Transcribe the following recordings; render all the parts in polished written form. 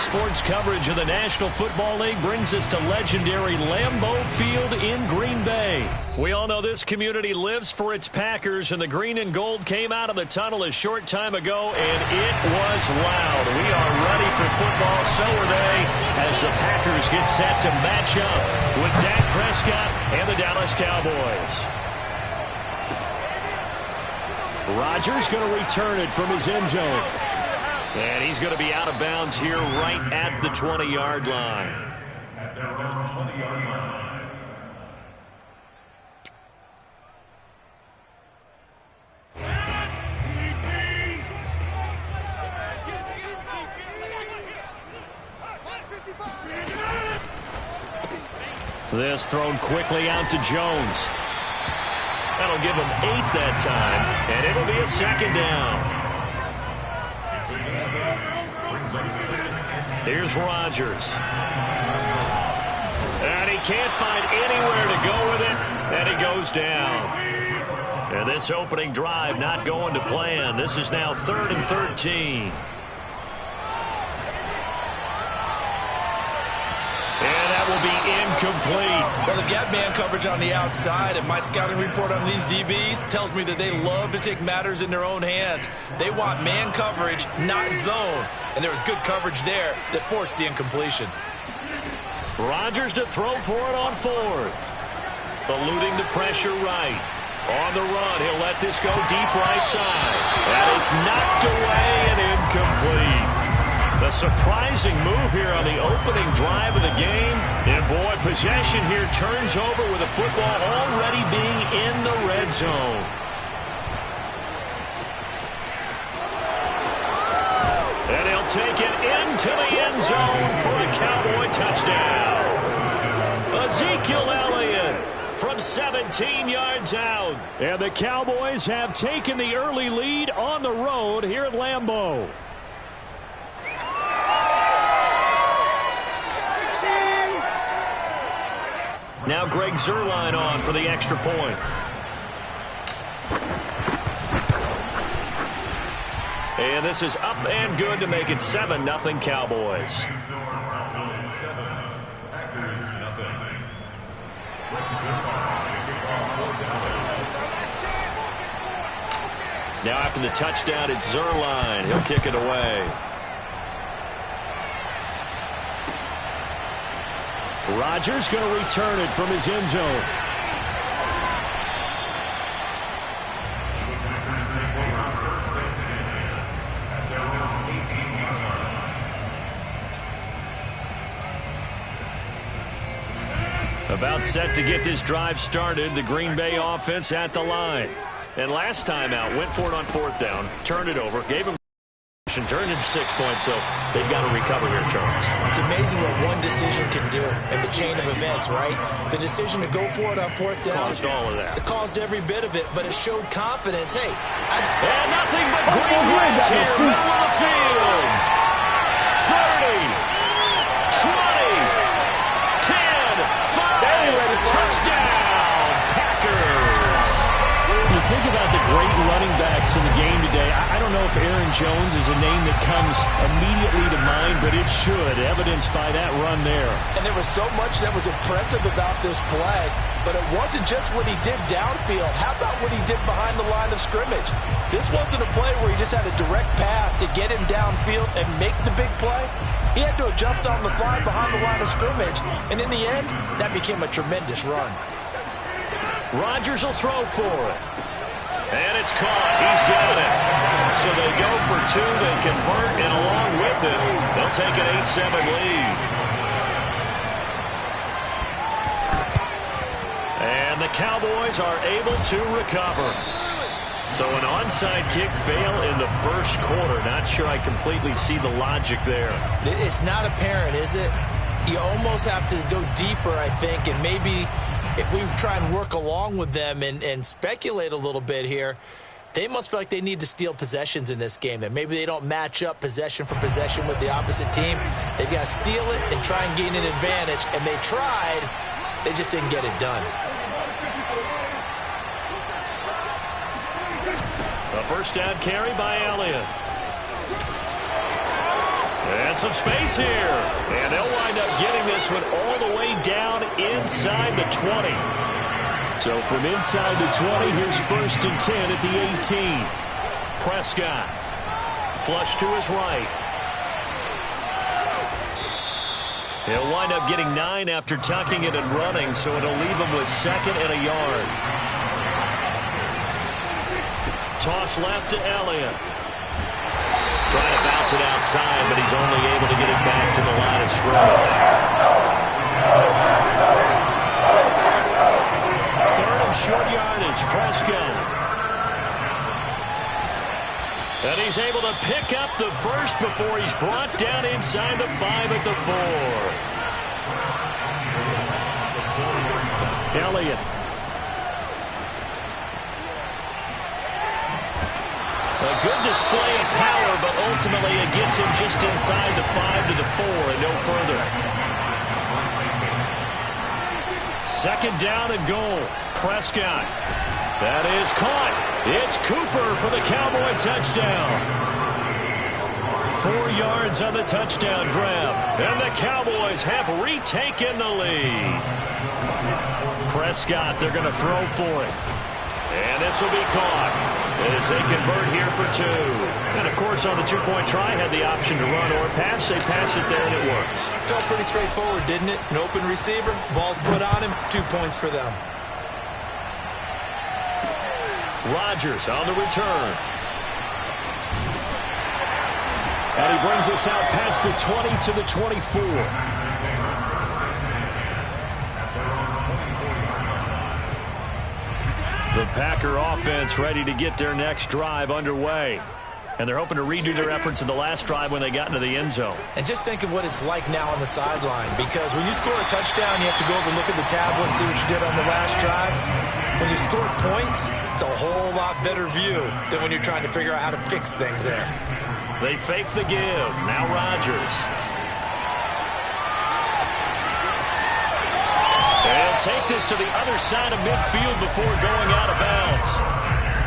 sports coverage of the National Football League brings us to legendary Lambeau Field in Green Bay. We all know this community lives for its Packers, and the green and gold came out of the tunnel a short time ago, and it was loud. We are ready for football, so are they, as the Packers get set to match up with Dak Prescott and the Dallas Cowboys. Rodgers going to return it from his end zone. And he's going to be out of bounds here right at the 20-yard line. At their own 20-yard line. This thrown quickly out to Jones. That'll give him 8 that time, and it'll be a second down. Here's Rodgers. And he can't find anywhere to go with it, and he goes down. And this opening drive not going to plan. This is now 3rd and 13. And that will be incomplete. Well, they've got man coverage on the outside, and my scouting report on these DBs tells me that they love to take matters in their own hands. They want man coverage, not zone. And there was good coverage there that forced the incompletion. Rodgers to throw for it on 4th. Eluding the pressure right. On the run, he'll let this go deep right side. And it's knocked away and incomplete. A surprising move here on the opening drive of the game. And boy, possession here turns over with the football already being in the red zone. And he'll take it into the end zone for a Cowboy touchdown. Ezekiel Elliott from 17 yards out. And the Cowboys have taken the early lead on the road here at Lambeau. Now Greg Zuerlein on for the extra point. And this is up and good to make it 7-0 Cowboys. Now after the touchdown, it's Zuerlein. He'll kick it away. Rodgers going to return it from his end zone. About set to get this drive started. The Green Bay offense at the line. And last time out, went for it on 4th down, turned it over, gave him turned into 6 points, so they've got to recover here, Charles. It's amazing what one decision can do in the chain of events, right? The decision to go for it on 4th down. Caused all of that. It caused every bit of it, but it showed confidence. Hey. And nothing but green grass here, middle of the field. 30, 20, 10, 5, touchdown, Packers. You think about the great running backs in the game today. I don't know if Aaron Jones is a name that comes immediately to mind, but it should, evidenced by that run there. And there was so much that was impressive about this play, but it wasn't just what he did downfield. How about what he did behind the line of scrimmage? This wasn't a play where he just had a direct path to get him downfield and make the big play. He had to adjust on the fly behind the line of scrimmage, and in the end, that became a tremendous run. Rodgers will throw for it. And it's caught. He's got it. So they go for 2. They convert, and along with it, they'll take an 8-7 lead. And the Cowboys are able to recover. So an onside kick fail in the first quarter. Not sure I completely see the logic there. It's not apparent, is it? You almost have to go deeper, I think, and maybe if we try and work along with them and speculate a little bit here, they must feel like they need to steal possessions in this game. That maybe they don't match up possession for possession with the opposite team. They've got to steal it and try and gain an advantage. And they tried. They just didn't get it done. A first down carry by Elliott. And some space here. And they'll wind up getting this one all the way down inside the 20. So from inside the 20, here's 1st and 10 at the 18. Prescott. Flush to his right. He'll wind up getting 9 after tucking it and running, so it'll leave him with 2nd and a yard. Toss left to Elliott. Trying to bounce it outside, but he's only able to get it back to the line of scrimmage. 3rd and short yardage, Prescott. And he's able to pick up the first before he's brought down inside the 5 at the 4. Elliott. A good display of power, but ultimately it gets him just inside the 5 to the 4 and no further. 2nd down and goal. Prescott. That is caught. It's Cooper for the Cowboy touchdown. 4 yards on the touchdown grab. And the Cowboys have retaken the lead. Prescott, they're going to throw for it. And this will be caught as they convert here for 2. And, of course, on the 2-point try, had the option to run or pass. They pass it there, and it works. Felt pretty straightforward, didn't it? An open receiver, ball's put on him, 2 points for them. Rodgers on the return. And he brings us out past the 20 to the 24. The Packer offense ready to get their next drive underway. And they're hoping to redo their efforts in the last drive when they got into the end zone. And just think of what it's like now on the sideline, because when you score a touchdown, you have to go over and look at the tablet and see what you did on the last drive. When you score points, it's a whole lot better view than when you're trying to figure out how to fix things there. They fake the give. Now Rodgers. They'll take this to the other side of midfield before going out of bounds.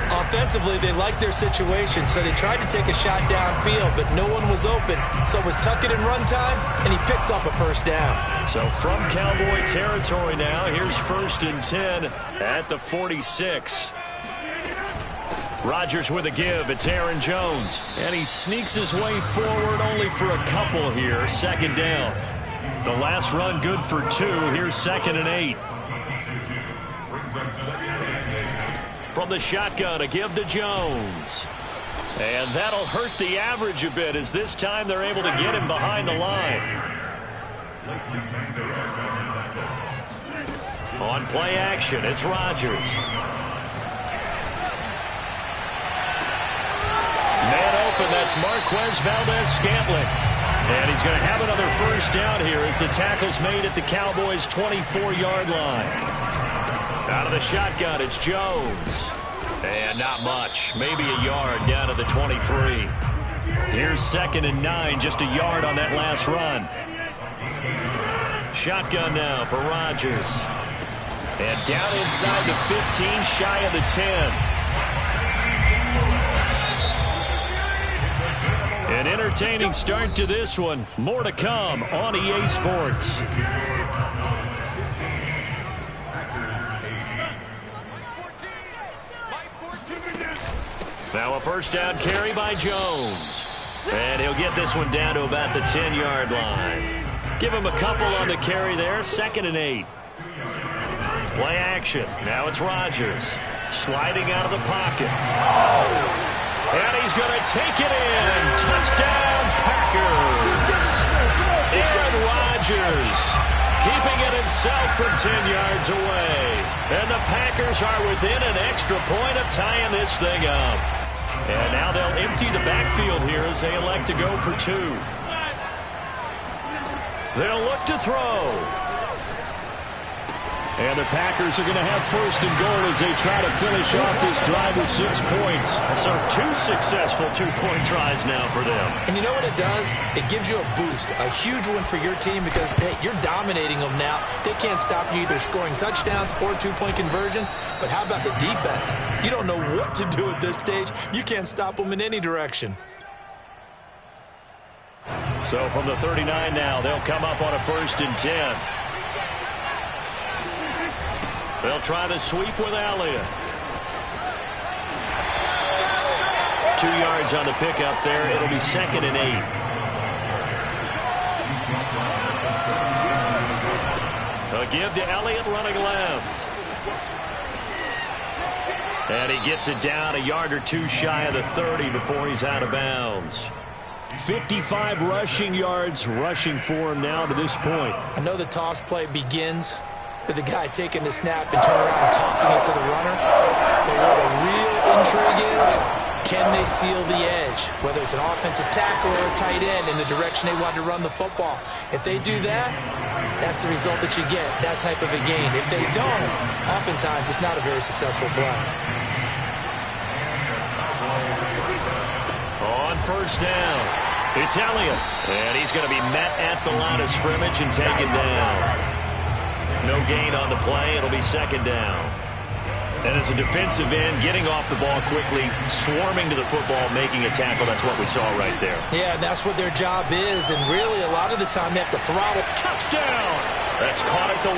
Offensively, they liked their situation, so they tried to take a shot downfield, but no one was open. So it was tuck it and run time, and he picks up a 1st down. So from Cowboy territory now, here's 1st and 10 at the 46. Rodgers with a give. It's Aaron Jones. And he sneaks his way forward only for a couple here. 2nd down. The last run good for 2. Here's 2nd and 8. From the shotgun, a give to Jones. And that'll hurt the average a bit, as this time they're able to get him behind the line. On play action, it's Rodgers. Man open, that's Marquez Valdez-Scantling. And he's going to have another 1st down here as the tackle's made at the Cowboys' 24-yard line. Out of the shotgun, it's Jones. And not much. Maybe a yard down to the 23. Here's 2nd and 9, just a yard on that last run. Shotgun now for Rodgers. And down inside the 15, shy of the 10. An entertaining start to this one. More to come on EA Sports. Now a 1st down carry by Jones. And he'll get this one down to about the 10-yard line. Give him a couple on the carry there. 2nd and 8. Play action. Now it's Rodgers. Sliding out of the pocket. And he's going to take it in. Touchdown, Packers. Aaron Rodgers keeping it himself from 10 yards away. And the Packers are within an extra point of tying this thing up. And now they'll empty the backfield here as they elect to go for 2. They'll look to throw. And the Packers are going to have 1st and goal as they try to finish off this drive with 6 points. So 2 successful 2-point tries now for them. And you know what it does? It gives you a boost, a huge one for your team because, hey, you're dominating them now. They can't stop you either scoring touchdowns or 2-point conversions. But how about the defense? You don't know what to do at this stage. You can't stop them in any direction. So from the 39 now, they'll come up on a 1st and 10. They'll try the sweep with Elliott. 2 yards on the pickup there. It'll be 2nd and 8. A give to Elliott running left. And he gets it down a yard or 2 shy of the 30 before he's out of bounds. 55 rushing yards rushing for him now to this point. I know the toss play begins with the guy taking the snap and turning around and tossing it to the runner. But where the real intrigue is, can they seal the edge? Whether it's an offensive tackle or a tight end in the direction they want to run the football. If they do that, that's the result that you get, that type of a gain. If they don't, oftentimes it's not a very successful play. On 1st down, it's Elliott. And he's going to be met at the line of scrimmage and taken down. No gain on the play. It'll be 2nd down. And as a defensive end, getting off the ball quickly, swarming to the football, making a tackle, that's what we saw right there. Yeah, that's what their job is. And really, a lot of the time, they have to throttle. Touchdown! That's caught at the 1.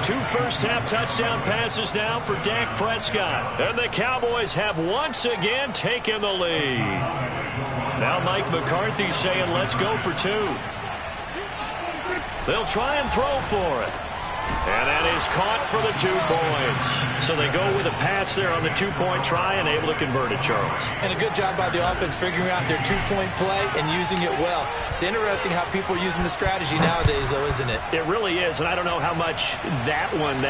2 first-half touchdown passes now for Dak Prescott. And the Cowboys have once again taken the lead. Now Mike McCarthy saying, let's go for 2. They'll try and throw for it. And that is caught for the 2 points. So they go with a pass there on the 2-point try and able to convert it, Charles. And a good job by the offense figuring out their 2-point play and using it well. It's interesting how people are using the strategy nowadays, though, isn't it? It really is, and I don't know how much that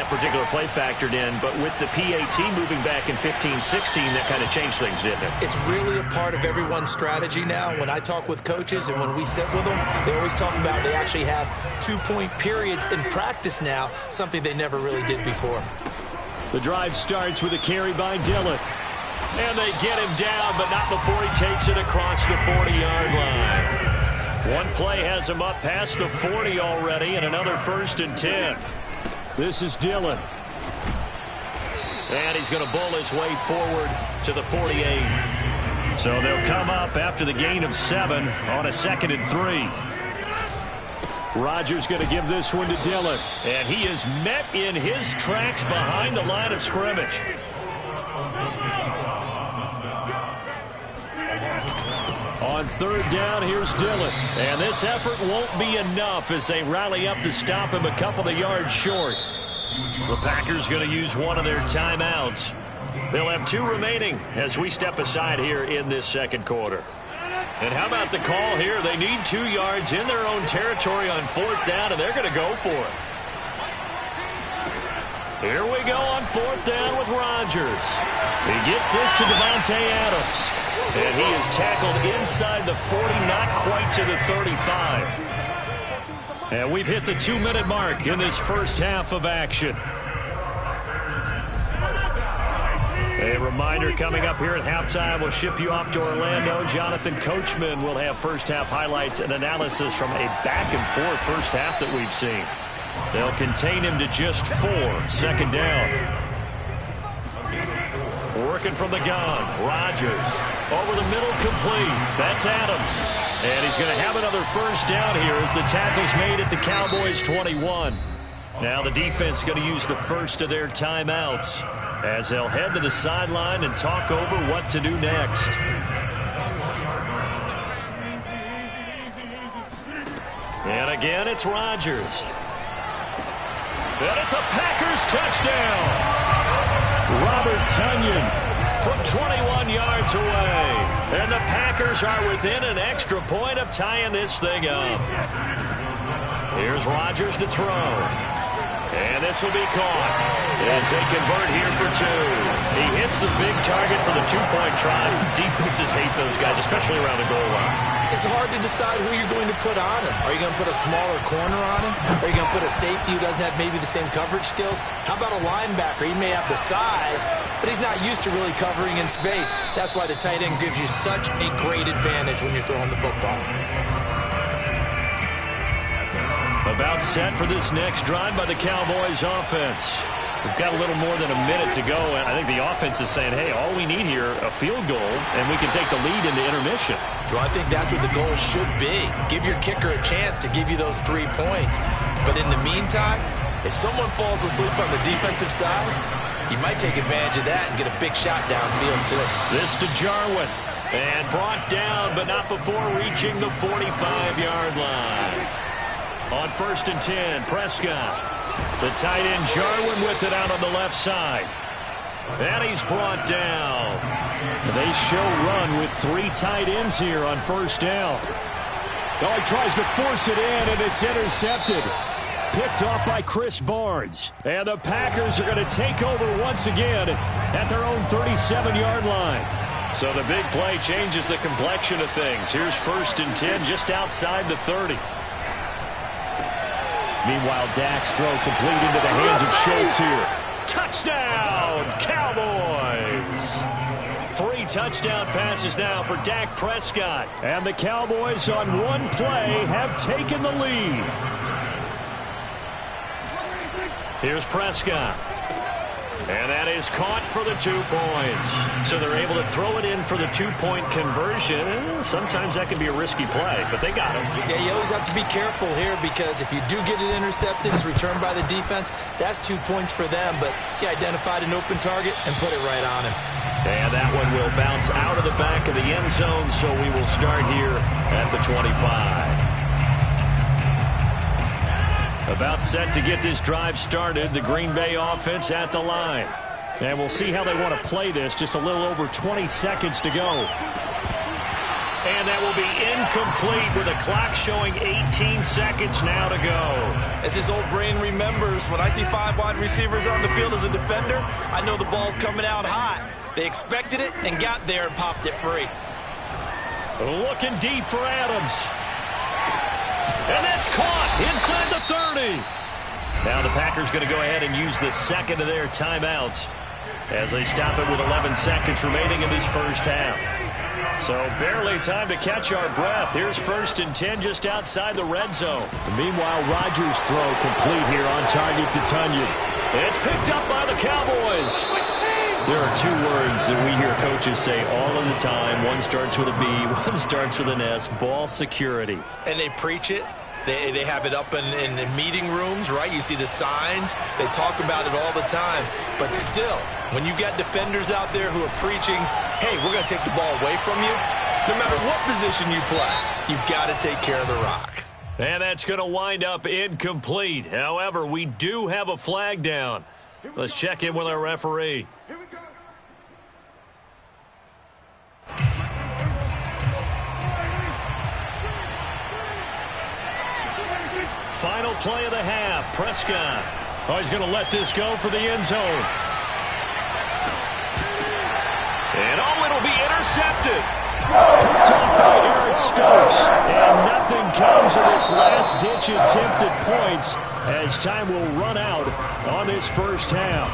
particular play factored in, but with the PAT moving back in 15-16, that kind of changed things, didn't it? It's really a part of everyone's strategy now. When I talk with coaches and when we sit with them, they always talk about they actually have 2-point periods in practice now, something they never really did before. The drive starts with a carry by Dillon. And they get him down, but not before he takes it across the 40-yard line. One play has him up past the 40 already, and another 1st and 10. This is Dillon. And he's going to bull his way forward to the 48. So they'll come up after the gain of 7 on a 2nd and 3. Rodgers going to give this one to Dillon. And he is met in his tracks behind the line of scrimmage. On 3rd down, here's Dillon. And this effort won't be enough as they rally up to stop him a couple of yards short. The Packers going to use one of their timeouts. They'll have 2 remaining as we step aside here in this 2nd quarter. And how about the call here? They need 2 yards in their own territory on 4th down, and they're going to go for it. Here we go on 4th down with Rodgers. He gets this to Davante Adams. And he is tackled inside the 40, not quite to the 35. And we've hit the 2-minute mark in this first half of action. A reminder coming up here at halftime, we'll ship you off to Orlando. Jonathan Coachman will have first-half highlights and analysis from a back-and-forth first half that we've seen. They'll contain him to just 4, 2nd down. Working from the gun, Rodgers. Over the middle, complete. That's Adams. And he's going to have another 1st down here as the tackle's made at the Cowboys' 21. Now the defense going to use the first of their timeouts as they'll head to the sideline and talk over what to do next. And again, it's Rodgers. And it's a Packers touchdown. Robert Tonyan from 21 yards away. And the Packers are within an extra point of tying this thing up. Here's Rodgers to throw. And this will be caught as they convert here for 2. He hits the big target for the 2-point try. Defenses hate those guys, especially around the goal line. It's hard to decide who you're going to put on him. Are you going to put a smaller corner on him? Are you going to put a safety who doesn't have maybe the same coverage skills? How about a linebacker? He may have the size, but he's not used to really covering in space. That's why the tight end gives you such a great advantage when you're throwing the football. About set for this next drive by the Cowboys offense. We've got a little more than a minute to go, and I think the offense is saying, hey, all we need here, a field goal, and we can take the lead into intermission. Well, I think that's what the goal should be. Give your kicker a chance to give you those 3 points. But in the meantime, if someone falls asleep on the defensive side, you might take advantage of that and get a big shot downfield, too. This to Jarwin. And brought down, but not before reaching the 45-yard line. On 1st and 10, Prescott. The tight end Jarwin with it out on the left side. And he's brought down. They show run with 3 tight ends here on 1st down. Oh, he tries to force it in, and it's intercepted. Picked off by Chris Barnes. And the Packers are going to take over once again at their own 37-yard line. So the big play changes the complexion of things. Here's 1st and 10 just outside the 30. Meanwhile, Dak's throw complete into the hands of Schultz here. Touchdown, Cowboys! 3 touchdown passes now for Dak Prescott. And the Cowboys on one play have taken the lead. Here's Prescott. And that is caught for the 2 points. So they're able to throw it in for the 2-point conversion. Sometimes that can be a risky play, but they got it. Yeah, you always have to be careful here because if you do get it intercepted, it's returned by the defense, that's 2 points for them. But he identified an open target and put it right on him. And that one will bounce out of the back of the end zone, so we will start here at the 25. About set to get this drive started, the Green Bay offense at the line. And we'll see how they want to play this. Just a little over 20 seconds to go. And that will be incomplete with a clock showing 18 seconds now to go. As his old brain remembers, when I see 5 wide receivers on the field as a defender, I know the ball's coming out hot. They expected it and got there and popped it free. Looking deep for Adams. And that's caught inside the 30. Now the Packers going to go ahead and use the second of their timeouts as they stop it with 11 seconds remaining in this first half. So barely time to catch our breath. Here's 1st and 10 just outside the red zone. And meanwhile, Rodgers' throw complete here on target to Tunyon. It's picked up by the Cowboys. There are 2 words that we hear coaches say all of the time. One starts with a B, one starts with an S, ball security. And they preach it. They have it up in meeting rooms, right? You see the signs. They talk about it all the time. But still, when you got defenders out there who are preaching, hey, we're going to take the ball away from you, no matter what position you play, you've got to take care of the rock. And that's going to wind up incomplete. However, we do have a flag down. Let's check in with our referee. Final play of the half. Prescott. Oh, he's going to let this go for the end zone. And it'll be intercepted. Picked off by Eric Stokes. And nothing comes of this last-ditch attempt at points as time will run out on this first half.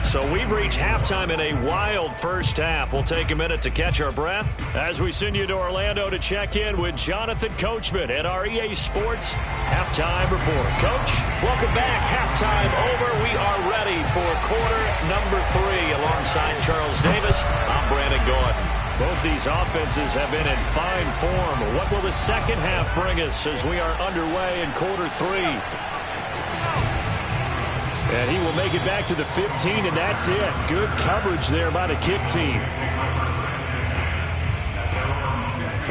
So we've reached halftime in a wild first half. We'll take a minute to catch our breath as we send you to Orlando to check in with Jonathan Coachman at our EA Sports Halftime Report. Coach, welcome back. Halftime over. We are ready for quarter number 3 alongside Charles Davis. I'm Brandon Gordon. Both these offenses have been in fine form. What will the second half bring us as we are underway in quarter 3? And he will make it back to the 15, and that's it. Good coverage there by the kick team.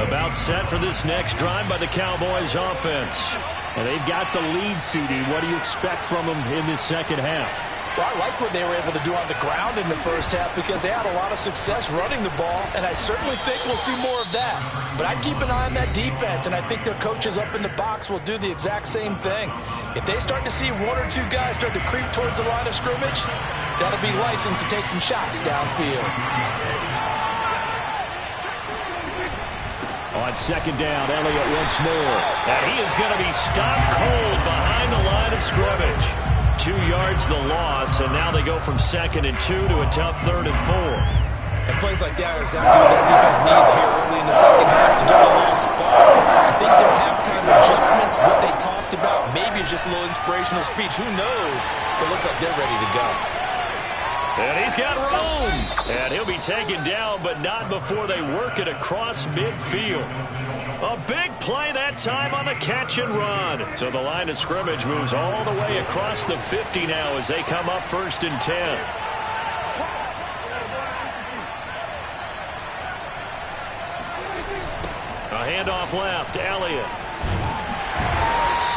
About set for this next drive by the Cowboys offense. And they've got the lead, CD. What do you expect from them in this second half? Well, I like what they were able to do on the ground in the first half because they had a lot of success running the ball, and I certainly think we'll see more of that. But I'd keep an eye on that defense, and I think their coaches up in the box will do the exact same thing. If they start to see 1 or 2 guys start to creep towards the line of scrimmage, that'll be license to take some shots downfield. On second down, Elliott once more. And he is going to be stopped cold behind the line of scrimmage. 2 yards the loss, and now they go from 2nd and 2 to a tough 3rd and 4. And plays like that are exactly what this defense needs here early in the second half to give it a little spark. I think their halftime adjustment defense, what they talked about. Maybe it's just a little inspirational speech. Who knows? But it looks like they're ready to go. And he's got room. And he'll be taken down, but not before they work it across midfield. A big play that time on the catch and run. So the line of scrimmage moves all the way across the 50 now as they come up 1st and 10. A handoff left, Elliott.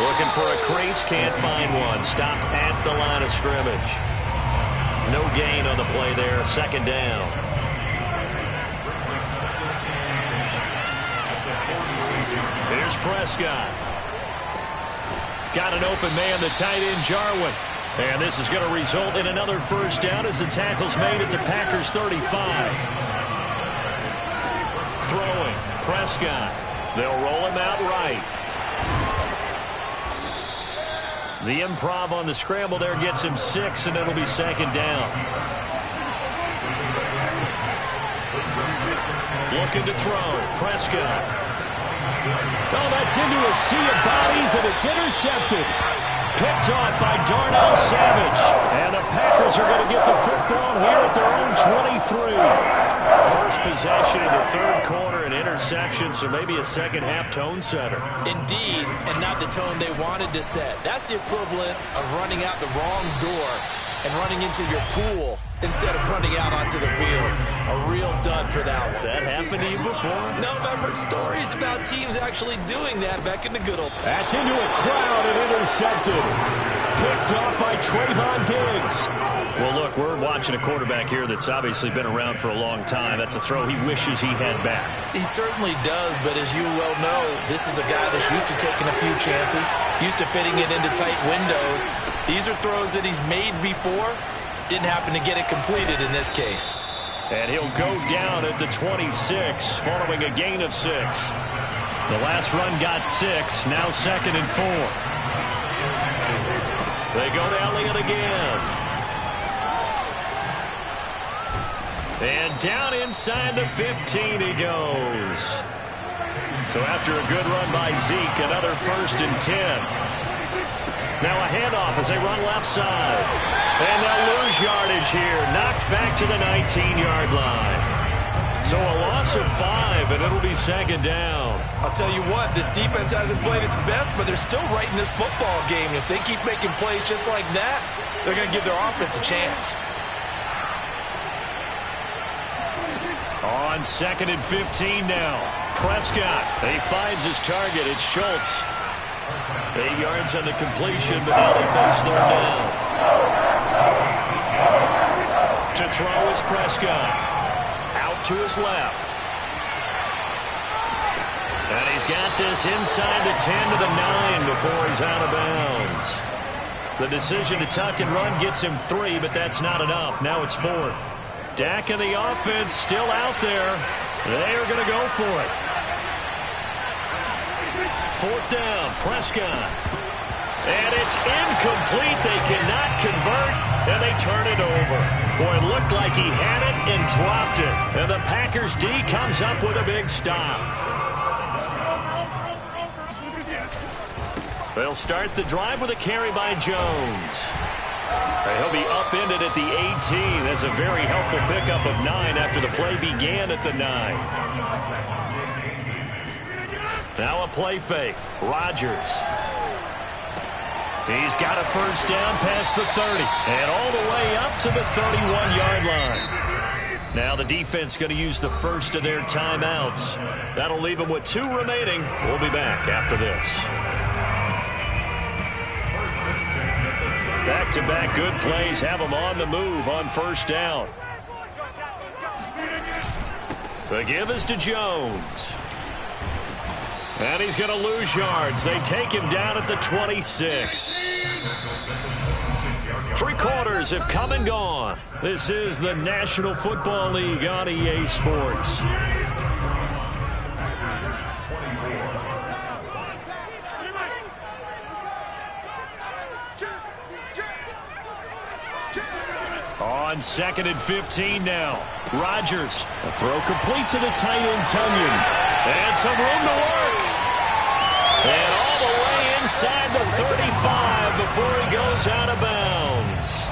Looking for a crease, can't find one. Stopped at the line of scrimmage. No gain on the play there, 2nd down. Here's Prescott. Got an open man, the tight end, Jarwin. And this is going to result in another 1st down as the tackle's made at the Packers 35. Throwing, Prescott. They'll roll him out right. The improv on the scramble there gets him 6, and it'll be 2nd down. Looking to throw, Prescott. Oh, that's into a sea of bodies, and it's intercepted. Picked off by Darnell Savage. And the Packers are going to get the football here at their own 23. First possession in the 3rd quarter, an interception, so maybe a second-half tone setter. Indeed, and not the tone they wanted to set. That's the equivalent of running out the wrong door and running into your pool instead of running out onto the field. A real dud for that one. Has that happened to you before? No, but I've heard stories about teams actually doing that back in the good old... That's into a crowd and intercepted. Picked off by Trayvon Diggs. Well, look, we're watching a quarterback here that's obviously been around for a long time. That's a throw he wishes he had back. He certainly does, but as you well know, this is a guy that's used to taking a few chances, used to fitting it into tight windows. These are throws that he's made before. Didn't happen to get it completed in this case. And he'll go down at the 26, following a gain of 6. The last run got 6, now 2nd and 4. They go to Elliott again. And down inside the 15 he goes. So after a good run by Zeke, another 1st and 10. Now a handoff as they run left side. And they'll lose yardage here. Knocked back to the 19-yard line. So a loss of 5, and it'll be 2nd down. I'll tell you what, this defense hasn't played its best, but they're still right in this football game. If they keep making plays just like that, they're going to give their offense a chance. On 2nd and 15 now. Prescott, he finds his target. It's Schultz. 8 yards on the completion, but now they face 3rd down. To throw is Prescott. Out to his left. And he's got this inside the 10 to the 9 before he's out of bounds. The decision to tuck and run gets him 3, but that's not enough. Now it's 4th. Dak and the offense still out there. They are going to go for it. 4th down, Prescott. And it's incomplete. They cannot convert, and they turn it over. Boy, it looked like he had it and dropped it. And the Packers D comes up with a big stop. They'll start the drive with a carry by Jones. He'll be upended at the 18. That's a very helpful pickup of 9 after the play began at the 9. Now a play fake. Rodgers. He's got a 1st down past the 30. And all the way up to the 31-yard line. Now the defense going to use the first of their timeouts. That'll leave them with 2 remaining. We'll be back after this. Back-to-back good plays have them on the move on 1st down. The give is to Jones. And he's going to lose yards. They take him down at the 26. 3 quarters have come and gone. This is the National Football League on EA Sports. On 2nd and 15 now. Rodgers. A throw complete to the tight end, Tunyon. And some room to work. And all the way inside the 35 before he goes out of bounds.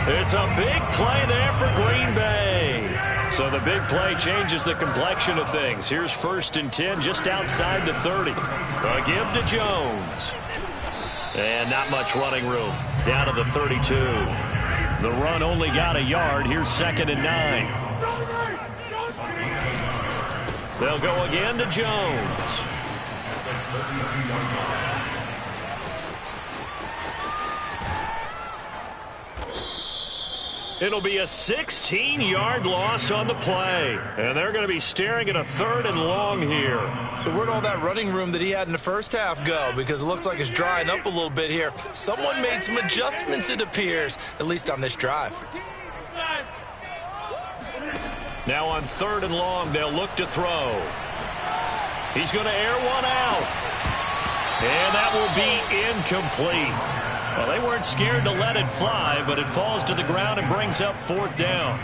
It's a big play there for Green Bay. So the big play changes the complexion of things. Here's 1st and 10 just outside the 30. A give to Jones. And not much running room. Down to the 32. The run only got a yard. Here's 2nd and 9. They'll go again to Jones. It'll be a 16-yard loss on the play. And they're going to be staring at a 3rd and long here. So where'd all that running room that he had in the first half go? Because it looks like it's drying up a little bit here. Someone made some adjustments, it appears, at least on this drive. Now on 3rd and long, they'll look to throw. He's going to air one out. And that will be incomplete. Well, they weren't scared to let it fly, but it falls to the ground and brings up 4th down.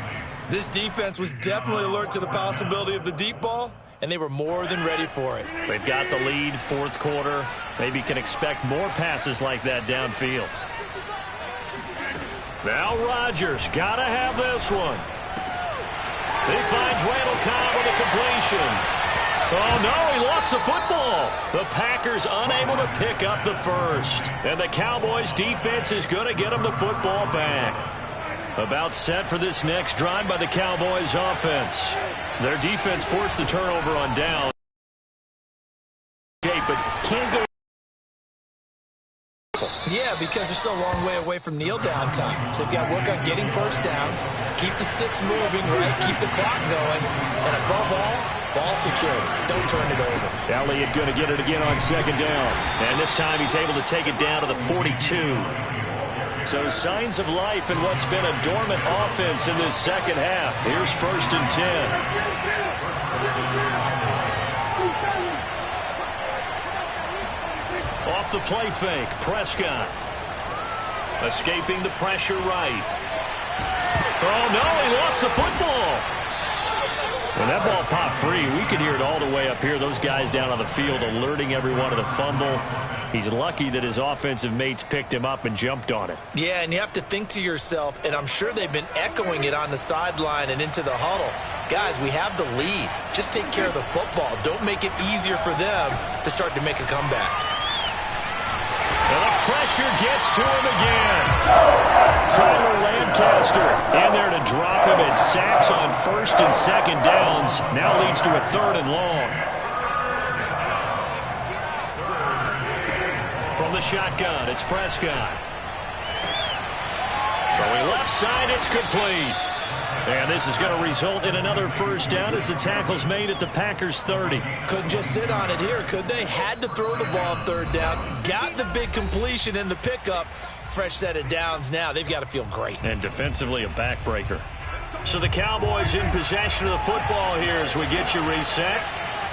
This defense was definitely alert to the possibility of the deep ball, and they were more than ready for it. They've got the lead, 4th quarter. Maybe can expect more passes like that downfield. Now Rodgers got to have this one. He finds Randall Cobb with a completion. Oh, no, he lost the football. The Packers unable to pick up the first. And the Cowboys defense is going to get them the football back. About set for this next drive by the Cowboys offense. Their defense forced the turnover on down. But can't go. Yeah, because they're still a long way away from kneel down time. So they've got to work on getting first downs, keep the sticks moving, right? Keep the clock going. And above all, ball security. Don't turn it over. Elliott going to get it again on 2nd down. And this time he's able to take it down to the 42. So signs of life in what's been a dormant offense in this second half. Here's 1st and 10. Off the play fake, Prescott. Escaping the pressure right. Oh, no, he lost the football. When that ball popped free, we could hear it all the way up here. Those guys down on the field alerting everyone of the fumble. He's lucky that his offensive mates picked him up and jumped on it. Yeah, and you have to think to yourself, and I'm sure they've been echoing it on the sideline and into the huddle. Guys, we have the lead. Just take care of the football. Don't make it easier for them to start to make a comeback. And the pressure gets to him again. Tyler Lancaster in there to drop him, and sacks on 1st and 2nd downs. Now leads to a 3rd and long. From the shotgun, it's Prescott. Throwing left side, it's complete. And this is going to result in another first down as the tackle's made at the Packers' 30. Couldn't just sit on it here, could they? Had to throw the ball on 3rd down. Got the big completion in the pickup. Fresh set of downs now. They've got to feel great. And defensively, a backbreaker. So the Cowboys in possession of the football here as we get you reset.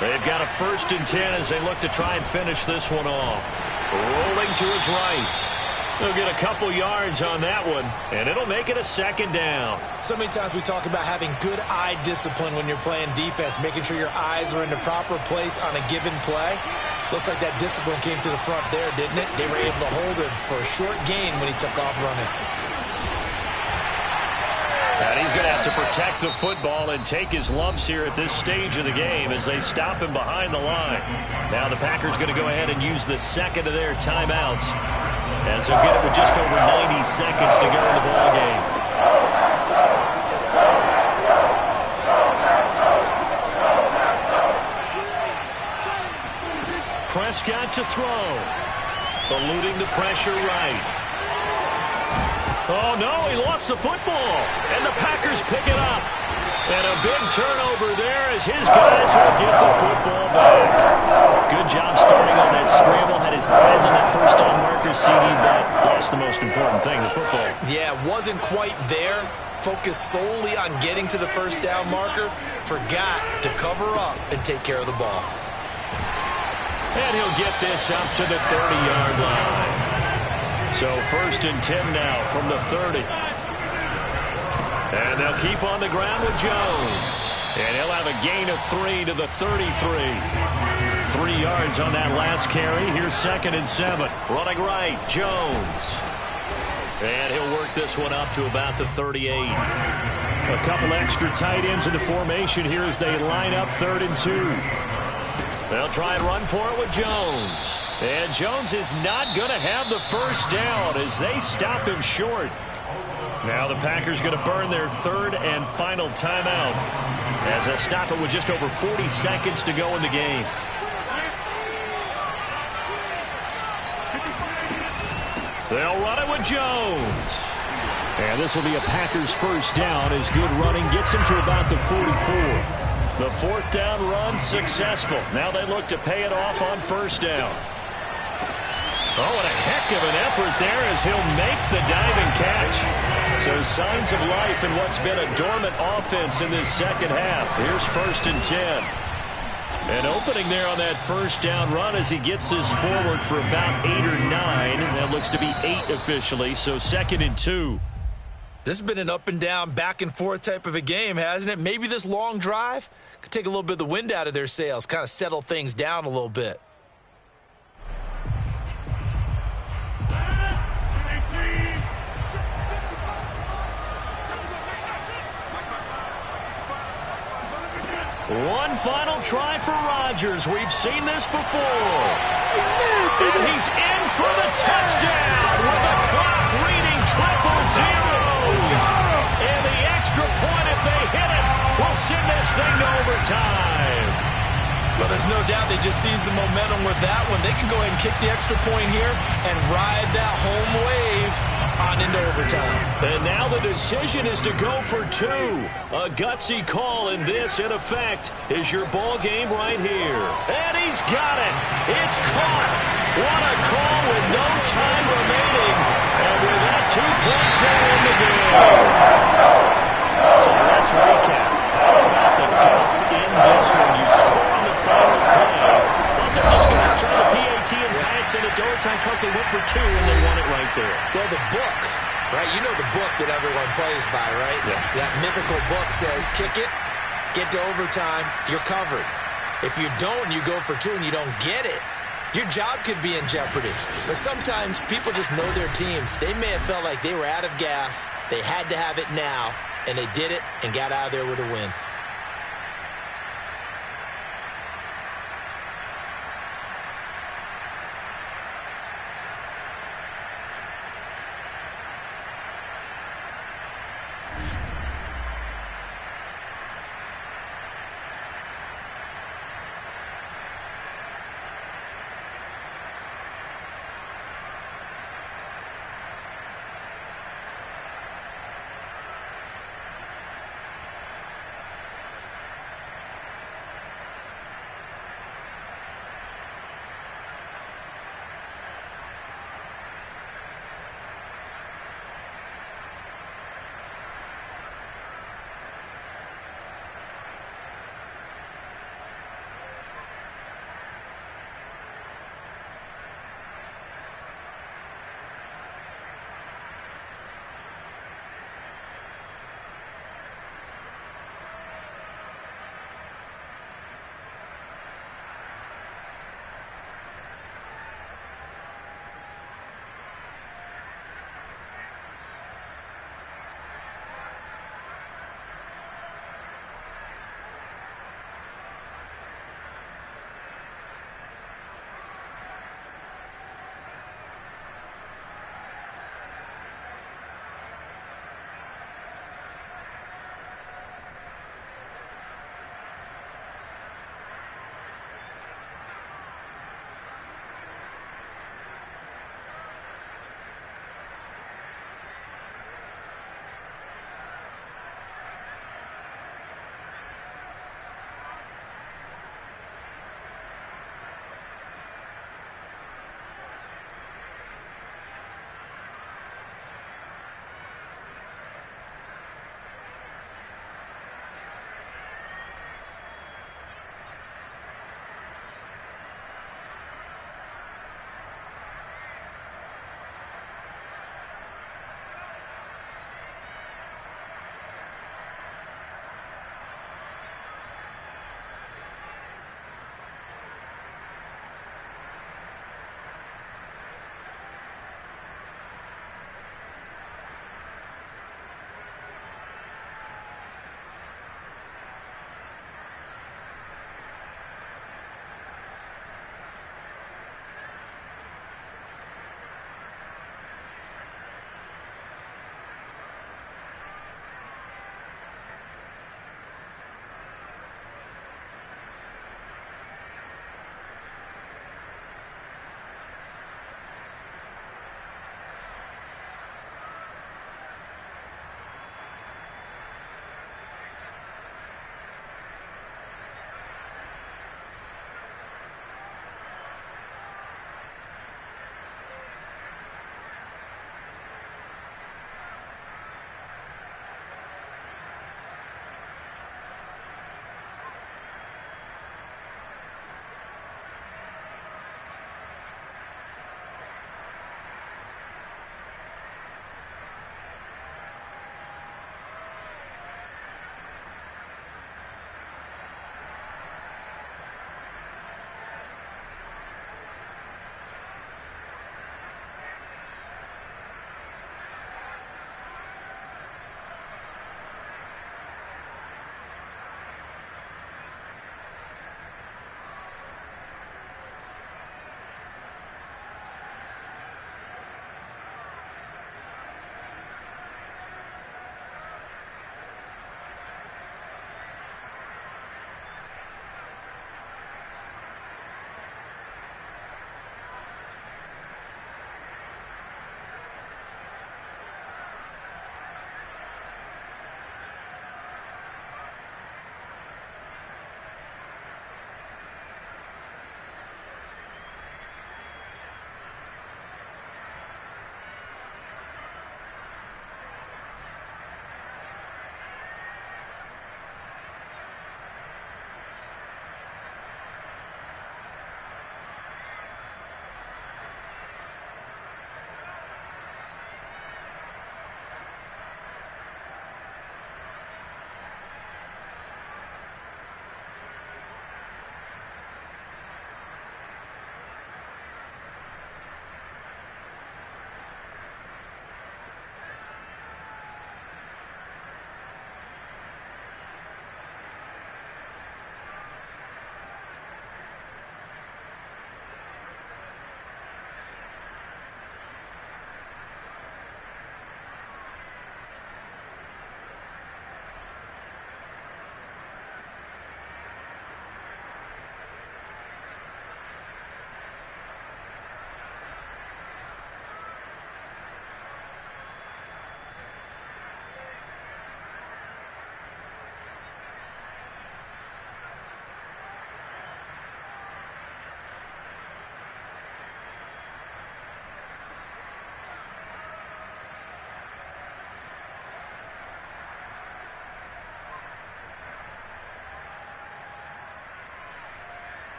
They've got a 1st and 10 as they look to try and finish this one off. Rolling to his right. They'll get a couple yards on that one, and it'll make it a 2nd down. So many times we talk about having good eye discipline when you're playing defense, making sure your eyes are in the proper place on a given play. Looks like that discipline came to the front there, didn't it? They were able to hold him for a short gain when he took off running. And he's going to have to protect the football and take his lumps here at this stage of the game as they stop him behind the line. Now the Packers going to go ahead and use the 2nd of their timeouts, as they'll get it with just over 90 seconds to go in the ballgame. Prescott to throw. Eluding the pressure right. Oh, no, he lost the football. And the Packers pick it up. And a big turnover there as his guys will get the football back. Good job starting on that scramble. Had his eyes on that first down marker, CD, but lost the most important thing, the football. Yeah, wasn't quite there. Focused solely on getting to the first down marker. Forgot to cover up and take care of the ball. And he'll get this up to the 30-yard line. So 1st and 10 now from the 30. And they'll keep on the ground with Jones. And he'll have a gain of 3 to the 33. 3 yards on that last carry. Here's 2nd and 7. Running right, Jones. And he'll work this one up to about the 38. A couple extra tight ends in the formation here as they line up 3rd and 2. They'll try and run for it with Jones. And Jones is not going to have the first down as they stop him short. Now the Packers going to burn their 3rd and final timeout as they'll stop it with just over 40 seconds to go in the game. They'll run it with Jones. And this will be a Packers first down as good running gets him to about the 44. The 4th down run successful. Now they look to pay it off on 1st down. Oh, and a heck of an effort there as he'll make the diving catch. So signs of life in what's been a dormant offense in this second half. Here's 1st and 10. And opening there on that 1st down run as he gets this forward for about 8 or 9. That looks to be 8 officially, so 2nd and 2. This has been an up and down, back and forth type of a game, hasn't it? Maybe this long drive could take a little bit of the wind out of their sails, kind of settle things down a little bit. One final try for Rodgers. We've seen this before. And he's in for the touchdown with the clock reading 000. And the extra point, if they hit it, will send this thing to overtime. Well, there's no doubt they just seized the momentum with that one. They can go ahead and kick the extra point here and ride that home wave on into overtime. And now the decision is to go for 2. A gutsy call, and this, in effect, is your ball game right here. And he's got it. It's caught. What a call with no time remaining. And with that, 2 points there in the game. So let's recap. How about the guts in this one? You score on the final play. Thought they were just going to try the PAT and tie it into overtime. Trust they went for 2, and they won it right there. Well, the book, right? You know the book that everyone plays by, right? Yeah. That mythical book says, kick it, get to overtime, you're covered. If you don't, you go for 2 and you don't get it, your job could be in jeopardy. But sometimes people just know their teams. They may have felt like they were out of gas. They had to have it now, and they did it and got out of there with a win.